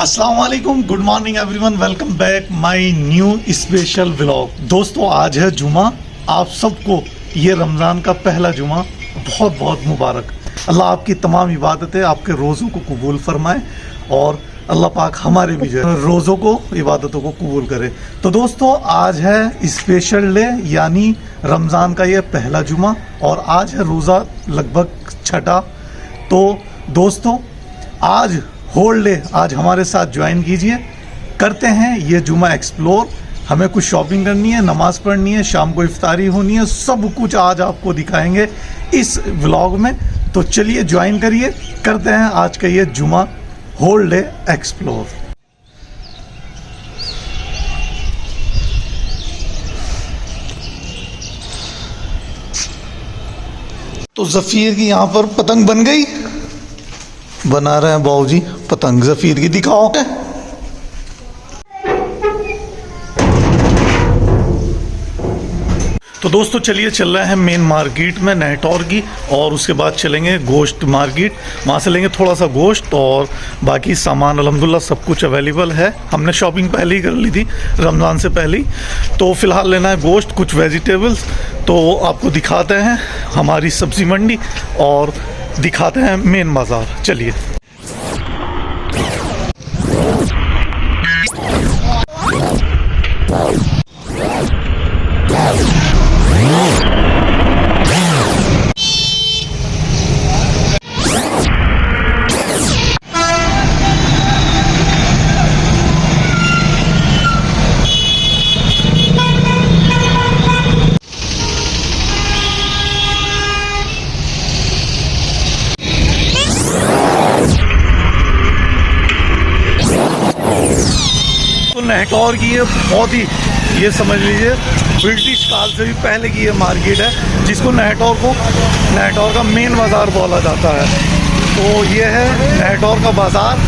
अस्सलाम वालेकुम, good morning everyone, welcome back my new special vlog. दोस्तों आज है जुमा। आप सबको ये रमज़ान का पहला जुमा बहुत बहुत मुबारक। अल्लाह आपकी तमाम इबादतें, आपके रोज़ों को कबूल फरमाए और अल्लाह पाक हमारे भी जो है रोज़ों को, इबादतों को कबूल करे। तो दोस्तों आज है स्पेशल डे, यानी रमज़ान का ये पहला जुमा और आज है रोज़ा लगभग छठा। तो दोस्तों आज होल डे आज हमारे साथ ज्वाइन कीजिए, करते हैं ये जुमा एक्सप्लोर। हमें कुछ शॉपिंग करनी है, नमाज पढ़नी है, शाम को इफ्तारी होनी है, सब कुछ आज आपको दिखाएंगे इस व्लॉग में। तो चलिए ज्वाइन करिए, करते हैं आज का ये जुमा होल डे एक्सप्लोर। तो जफीर की यहाँ पर पतंग बन गई, बना रहे हैं बाबूजी पतंग। जफीर की दिखाओ। तो दोस्तों चलिए चल रहे हैं मेन मार्केट में नेहटौर की, और उसके बाद चलेंगे गोश्त मार्केट। वहाँ से लेंगे थोड़ा सा गोश्त और बाकी सामान अल्हम्दुलिल्लाह सब कुछ अवेलेबल है। हमने शॉपिंग पहले ही कर ली थी रमज़ान से पहले ही। तो फ़िलहाल लेना है गोश्त, कुछ वेजिटेबल्स। तो आपको दिखाते हैं हमारी सब्ज़ी मंडी और दिखाते हैं मेन बाज़ार। चलिए। नेहटौर की ये बहुत ही, ये समझ लीजिए ब्रिटिश काल से भी पहले की ये मार्केट है, जिसको नेहटौर का मेन बाज़ार बोला जाता है। तो ये है नेहटौर का बाज़ार,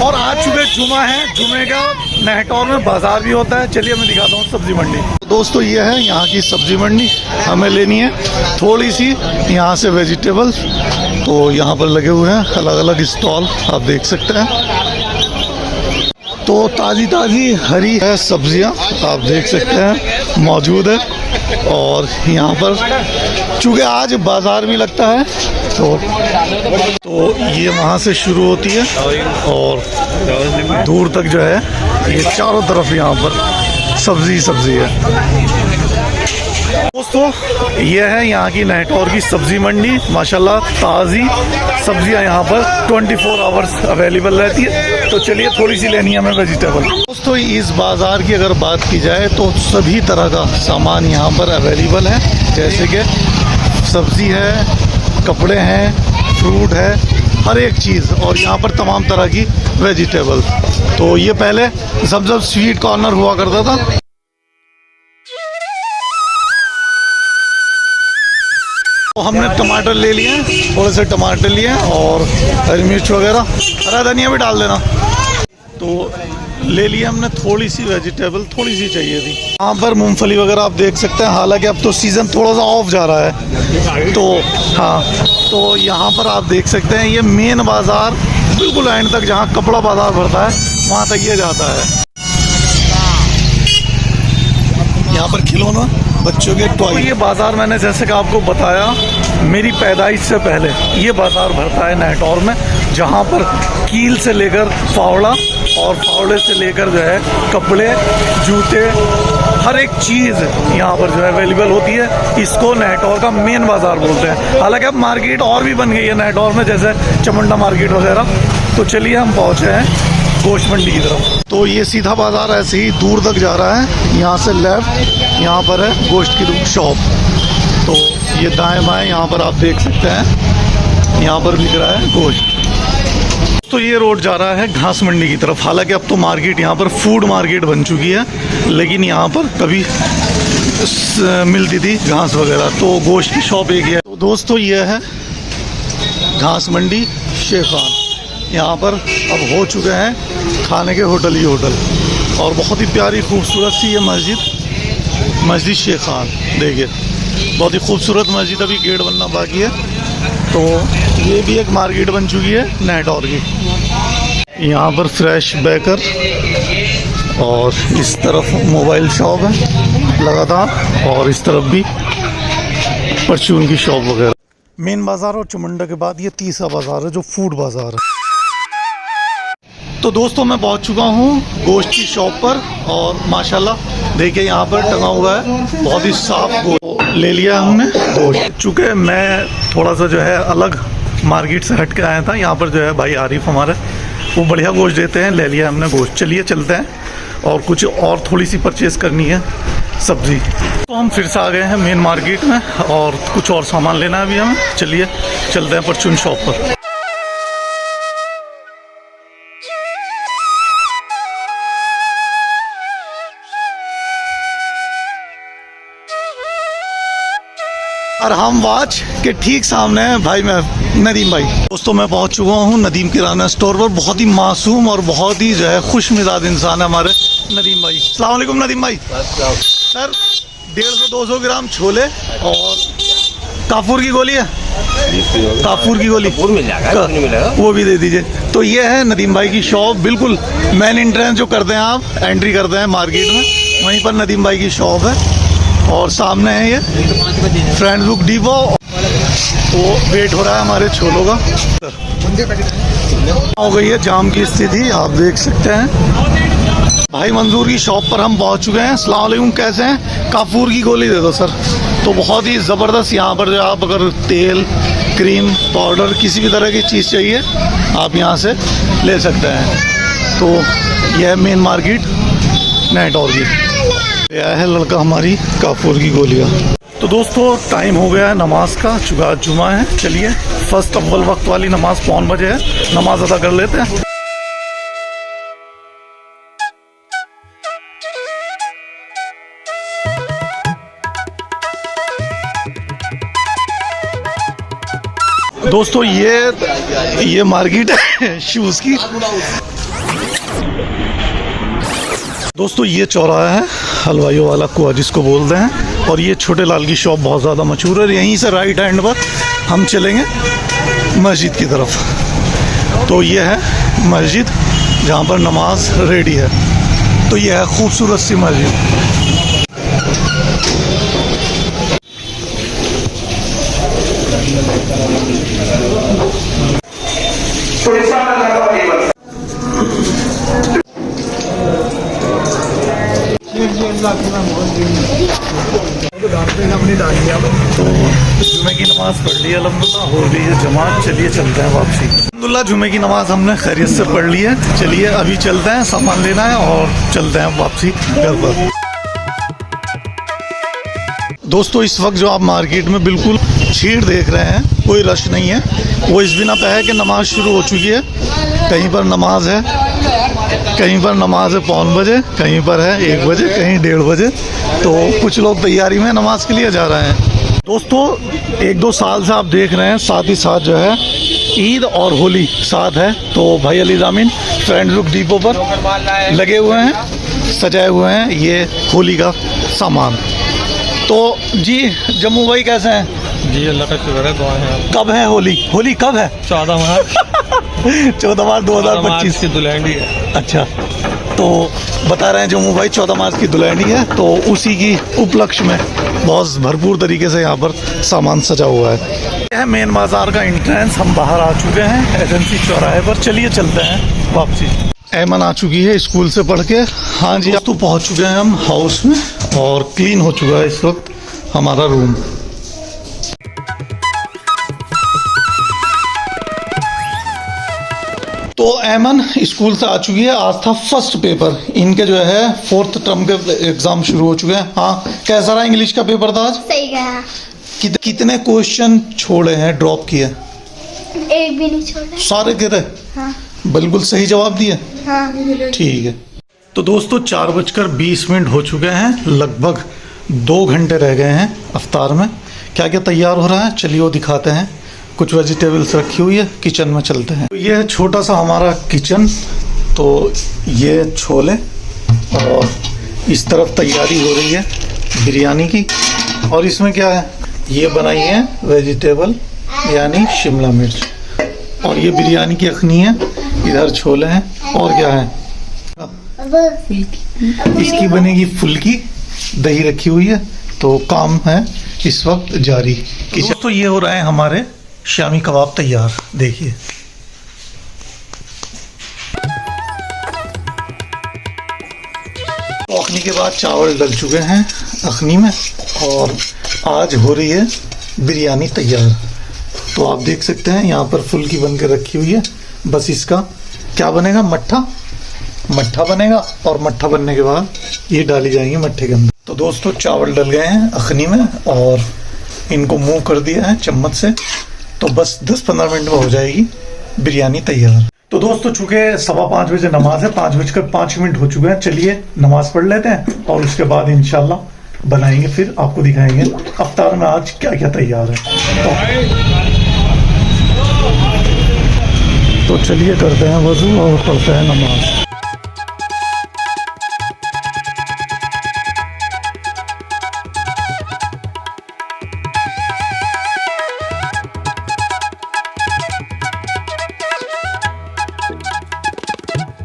और आज चूँकि जुमा है, जुमे का नेहटौर में बाज़ार भी होता है। चलिए मैं दिखाता हूँ सब्ज़ी मंडी। तो दोस्तों ये है यहाँ की सब्ज़ी मंडी, हमें लेनी है थोड़ी सी यहाँ से वेजिटेबल्स। तो यहाँ पर लगे हुए हैं अलग अलग स्टॉल, आप देख सकते हैं। तो ताज़ी ताज़ी हरी है सब्जियां, आप देख सकते हैं मौजूद है। और यहाँ पर चूँकि आज बाज़ार भी लगता है, तो ये वहाँ से शुरू होती है और दूर तक जो है ये चारों तरफ यहाँ पर सब्ज़ी है। दोस्तों ये है यहाँ की नेहटौर की सब्ज़ी मंडी। माशाल्लाह ताज़ी सब्जियाँ यहाँ पर 24 आवर्स अवेलेबल रहती है। तो चलिए थोड़ी सी लेनी है हमें वेजिटेबल। दोस्तों इस बाज़ार की अगर बात की जाए तो सभी तरह का सामान यहाँ पर अवेलेबल है, जैसे कि सब्ज़ी है, कपड़े हैं, फ्रूट है, हर एक चीज़। और यहाँ पर तमाम तरह की वेजिटेबल। तो ये पहले जब स्वीट कॉर्नर हुआ करता था। तो हमने टमाटर ले लिए, थोड़े से टमाटर लिए और हरी मिर्च वगैरह, हरा धनिया भी डाल देना। तो ले लिया हमने थोड़ी सी वेजिटेबल, थोड़ी सी चाहिए थी। यहाँ पर मूंगफली वगैरह आप देख सकते हैं, हालांकि अब तो सीज़न थोड़ा सा ऑफ जा रहा है। तो हाँ, तो यहाँ पर आप देख सकते हैं ये मेन बाज़ार बिल्कुल एंड तक, जहाँ कपड़ा बाज़ार भरता है वहाँ तक ये जाता है। यहाँ पर खिलौना, बच्चों के टॉय। ये बाज़ार मैंने जैसे कि आपको बताया, मेरी पैदाइश से पहले ये बाज़ार भरता है नेहटौर में। जहाँ पर कील से लेकर फावड़ा और फावड़े से लेकर जो है कपड़े, जूते, हर एक चीज़ यहाँ पर जो है अवेलेबल होती है। इसको नहटौर का मेन बाज़ार बोलते हैं। हालांकि अब मार्केट और भी बन गई है नहटौर में, जैसे चमुंडा मार्केट वगैरह। तो चलिए हम पहुँचे हैं गोश्त मंडी की तरफ। तो ये सीधा बाज़ार ऐसे ही दूर तक जा रहा है। यहाँ से लेफ़्ट, यहाँ पर है गोश्त की शॉप। तो ये दाएँ बाएँ यहाँ पर आप देख सकते हैं, यहाँ पर बिक रहा है गोश्त। तो ये रोड जा रहा है घास मंडी की तरफ। हालांकि अब तो मार्केट यहाँ पर फूड मार्केट बन चुकी है, लेकिन यहाँ पर कभी मिलती थी घास वगैरह। तो गोश्त की शॉप एक है। तो दोस्तों ये है घास मंडी शेख खान। यहाँ पर अब हो चुके हैं खाने के होटल ही होटल। और बहुत ही प्यारी खूबसूरत सी ये मस्जिद शेख खान, देखिए बहुत ही खूबसूरत मस्जिद। अभी गेट बनना बाकी है। तो ये भी एक मार्केट बन चुकी है नहटौर की। यहाँ पर फ्रेश बेकर और इस तरफ मोबाइल शॉप है लगातार, और इस तरफ भी परचून की शॉप वगैरह। मेन बाज़ार और चमुंडा के बाद ये तीसरा बाज़ार है जो फूड बाज़ार है। तो दोस्तों मैं पहुंच चुका हूं गोश्त की शॉप पर, और माशाल्लाह देखिए यहाँ पर टंगा हुआ है बहुत ही साफ गोश्त। ले लिया हमने गोश्त। चूँकि मैं थोड़ा सा जो है अलग मार्केट से हट के आया था, यहाँ पर जो है भाई आरिफ हमारे वो बढ़िया गोश्त देते हैं। ले लिया हमने गोश्त। चलिए चलते हैं, और कुछ और थोड़ी सी परचेज़ करनी है, सब्ज़ी। तो हम फिर से आ गए हैं मेन मार्केट में, और कुछ और सामान लेना है अभी हमें। चलिए चलते हैं परचून शॉप पर। और हम वाच के ठीक सामने हैं भाई मैं नदीम भाई। दोस्तों मैं पहुंच चुका हूं नदीम किराना स्टोर पर। बहुत ही मासूम और बहुत ही जो है खुश मिजाज इंसान है हमारे नदीम भाई। अस्सलाम वालेकुम नदीम भाई। सर 150-200 ग्राम छोले और काफूर की गोली है, काफूर की गोली मिल जाएगा, वो भी दे दीजिए। तो ये है नदीम भाई की शॉप, बिल्कुल मेन एंट्रेंस जो करते हैं आप, एंट्री करते हैं मार्केट में, वहीं पर नदीम भाई की शॉप है। और सामने है ये फ्रेंड बुक डिपो। तो वेट हो रहा है हमारे छोलों का। हो गई है जाम की स्थिति, आप देख सकते हैं। भाई मंजूर की शॉप पर हम पहुंच चुके हैं। अस्सलाम वालेकुम, कैसे हैं? काफूर की गोली दे दो सर। तो बहुत ही ज़बरदस्त यहाँ पर जो आप अगर तेल, क्रीम, पाउडर किसी भी तरह की चीज़ चाहिए आप यहाँ से ले सकते हैं। तो यह है मेन मार्केट नहटौर की। यह है लड़का हमारी काफूर की गोलियाँ। तो दोस्तों टाइम हो गया है नमाज का, चूँकि आज जुमा है। चलिए फर्स्ट अव्वल वक्त वाली नमाज 5 बजे है, नमाज अदा कर लेते हैं। दोस्तों ये मार्केट है शूज़ की। दोस्तों ये चौराहा है हलवाइयों वाला कुआ जिसको बोलते हैं, और ये छोटे लाल की शॉप बहुत ज़्यादा मशहूर है। यहीं से राइट हैंड पर हम चलेंगे मस्जिद की तरफ। तो ये है मस्जिद जहाँ पर नमाज रेडी है। तो ये है खूबसूरत सी मस्जिद। तो जुमे की नमाज पढ़ ली अल्हम्दुलिल्लाह, हो गई है जमात। चलिए चलते हैं वापसी। अल्हम्दुलिल्लाह जुमे की नमाज हमने खैरियत से पढ़ ली है। चलिए अभी चलते हैं, सामान लेना है और चलते हैं वापसी घर पर। दोस्तों इस वक्त जो आप मार्केट में बिल्कुल भीड़ देख रहे हैं, कोई रश नहीं है। वो इस बिना पे है कि नमाज शुरू हो चुकी है। कहीं पर नमाज है, कहीं पर नमाज है 5 बजे, कहीं पर है 1 बजे, कहीं 1:30 बजे। तो कुछ लोग तैयारी में नमाज के लिए जा रहे हैं। दोस्तों 1-2 साल से आप देख रहे हैं साथ ही साथ जो है ईद और होली साथ है। तो भाई अली जामिन फ्रेंड लुक डिपो पर लगे हुए हैं, सजाए हुए हैं ये होली का सामान। तो जी जम्मू भाई कैसे हैं? जी अल्लाह का शुक्र है, दुआ है। कब है होली? होली कब है? 14 मार्च 14 मार्च 2025 की दुल्हन है। अच्छा, तो बता रहे हैं जम्मू भाई 14 मार्च की दुल्हनी है, तो उसी की उपलक्ष्य में बहुत भरपूर तरीके से यहाँ पर सामान सजा हुआ है। यह है मेन बाजार का एंट्रेंस। हम बाहर आ चुके हैं एजेंसी चौराहे पर, चलिए चलते हैं वापसी। ऐमन आ चुकी है स्कूल से पढ़ के। हाँ जी, अब तो पहुँच चुके हैं हम हाउस में और क्लीन हो चुका है इस वक्त हमारा रूम। तो ऐमन स्कूल से आ चुकी है। आज था फर्स्ट पेपर, इनके जो है 4th टर्म के एग्जाम शुरू हो चुके हैं। हाँ, कैसा रहा इंग्लिश का पेपर था आज? सही गया। कितने क्वेश्चन छोड़े हैं, ड्रॉप किए? एक भी नहीं छोड़ा। सारे गिरे? हाँ। बिल्कुल सही जवाब दिए? हाँ। ठीक है। तो दोस्तों 4:20 हो चुके हैं, लगभग 2 घंटे रह गए हैं अफ्तार में। क्या क्या तैयार हो रहा है चलिए वो दिखाते हैं। कुछ वेजिटेबल्स रखी हुई है, किचन में चलते हैं। तो ये है छोटा सा हमारा किचन। तो ये छोले और इस तरफ तैयारी हो रही है बिरयानी की। और इसमें क्या है, ये बनाई है वेजिटेबल यानी शिमला मिर्च, और ये बिरयानी की अखनी है। इधर छोले हैं और क्या है, इसकी बनेगी फुल्की। दही रखी हुई है, तो काम है इस वक्त जारी। दोस्तों ये हो रहा है हमारे शामी कबाब तैयार, देखिए। तो अखनी के बाद चावल डल चुके हैं अखनी में, और आज हो रही है बिरयानी तैयार। तो आप देख सकते हैं यहाँ पर फुल्की बन के रखी हुई है। बस इसका क्या बनेगा, मट्ठा बनेगा, और मट्ठा बनने के बाद ये डाली जाएंगी मट्ठे के अंदर। तो दोस्तों चावल डल गए हैं अखनी में और इनको मूव कर दिया है चम्मच से। तो बस 10-15 मिनट में हो जाएगी बिरयानी तैयार। तो दोस्तों चूंकि 5:15 बजे नमाज है, 5:05 हो चुके हैं। चलिए नमाज पढ़ लेते हैं और उसके बाद इंशाल्लाह बनाएंगे, फिर आपको दिखाएंगे अफ्तार में आज क्या क्या तैयार है। तो चलिए करते हैं वजू और पढ़ते हैं नमाज।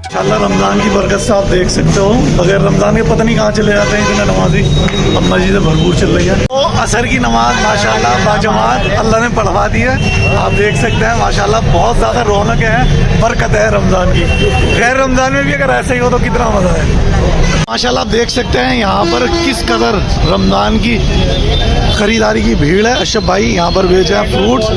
इंशाल्लाह रमज़ान की बरकत से आप देख सकते हो, बगैर रमज़ान के पता नहीं कहाँ चले जाते हैं इतने नमाजी। अब मस्जिदें भरपूर चल रही है। तो असर की नमाज माशाल्लाह बाजमात अल्लाह ने पढ़वा दी है। आप देख सकते हैं माशाल्लाह बहुत ज़्यादा रौनक है, बरकत है रमज़ान की। गैर रमज़ान में भी अगर ऐसे ही हो तो कितना मज़ा है। माशाल्लाह आप देख सकते हैं यहाँ पर किस कदर रमज़ान की खरीदारी की भीड़ है। अशरफ भाई यहाँ पर बेचा है फ्रूट्स,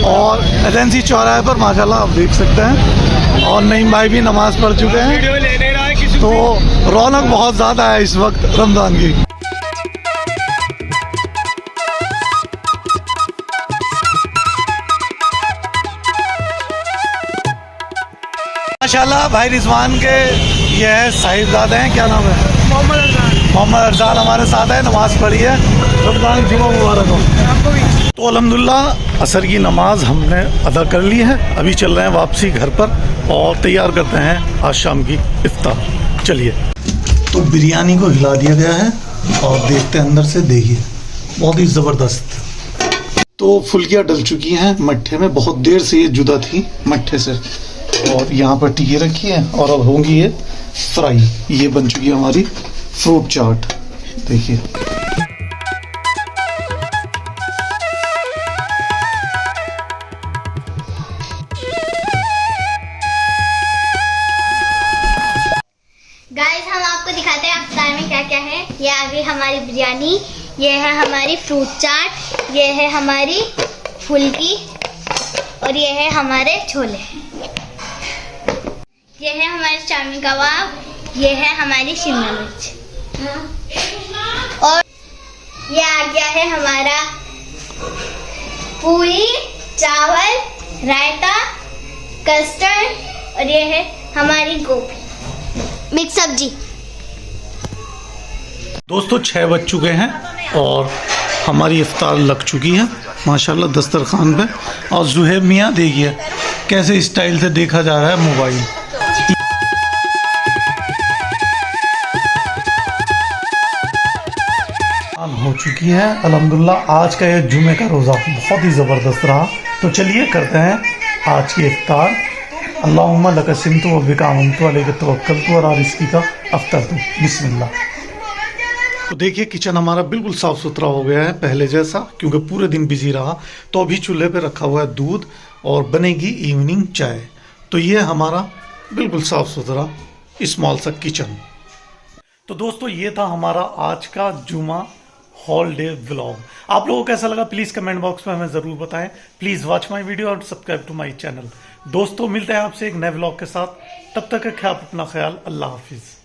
और एजेंसी चौराहे पर माशाल्लाह आप देख सकते हैं। और नईम भाई भी नमाज पढ़ चुके हैं। तो रौनक बहुत ज़्यादा है इस वक्त रमज़ान की। माशाल्लाह भाई रिजवान के ये है साहिबजादे हैं, क्या नाम है, मोहम्मद अरजान हमारे साथ है। नमाज पढ़ी है, रमज़ान जुमा मुबारक हो। तो अल्हम्दुलिल्लाह असर की नमाज हमने अदा कर ली है। अभी चल रहे हैं वापसी घर पर और तैयार करते हैं आज शाम की इफ्तार। चलिए। तो बिरयानी को हिला दिया गया है और देखते हैं अंदर से, देखिए बहुत ही ज़बरदस्त। तो फुल्कियाँ डल चुकी हैं मट्ठे में, बहुत देर से ये जुदा थी मट्ठे से। और यहाँ पर टिक्की रखी है और अब होंगी ये फ्राई। ये बन चुकी है हमारी फ्रूट चाट, देखिए। गाइस हम आपको दिखाते हैं अफ्तार में क्या क्या है। ये आ गई हमारी बिरयानी, ये है हमारी फ्रूट चाट, ये है हमारी फुल्की, और ये है हमारे छोले, ये है हमारे शामी कबाब, ये है हमारी शिमला मिर्च, और ये आ गया है हमारा पूरी, चावल, रायता, कस्टर्ड, और ये है हमारी गोभी मिक्स सब्जी। दोस्तों 6 बज चुके हैं और हमारी इफ्तार लग चुकी है माशाल्लाह दस्तरखान पे। और जुहेब मियाँ देखिए कैसे स्टाइल से देखा जा रहा है मोबाइल। हो चुकी है अल्हम्दुलिल्लाह। आज का ये जुमे का रोज़ा बहुत ही ज़बरदस्त रहा। तो चलिए करते हैं आज की इफ्तार। अल्लाहुम्मा लका सिमतु व बिका आमनतु अलैका तवक्कलतु और रिज़्क़ी का अफ्तरतु। बिस्मिल्लाह। तो देखिए किचन हमारा बिल्कुल साफ़ सुथरा हो गया है पहले जैसा, क्योंकि पूरे दिन बिजी रहा। तो अभी चूल्हे पे रखा हुआ है दूध और बनेगी इवनिंग चाय। तो ये हमारा बिल्कुल साफ़ सुथरा स्मॉल सा किचन। तो दोस्तों ये था हमारा आज का जुमा हॉल डे व्लॉग। आप लोगों को कैसा लगा प्लीज़ कमेंट बॉक्स में हमें ज़रूर बताएं। प्लीज़ वॉच माय वीडियो और सब्सक्राइब टू माय चैनल। दोस्तों मिलते हैं आपसे एक नए व्लॉग के साथ, तब तक का ख्याल, अपना ख्याल, अल्लाह हाफिज़।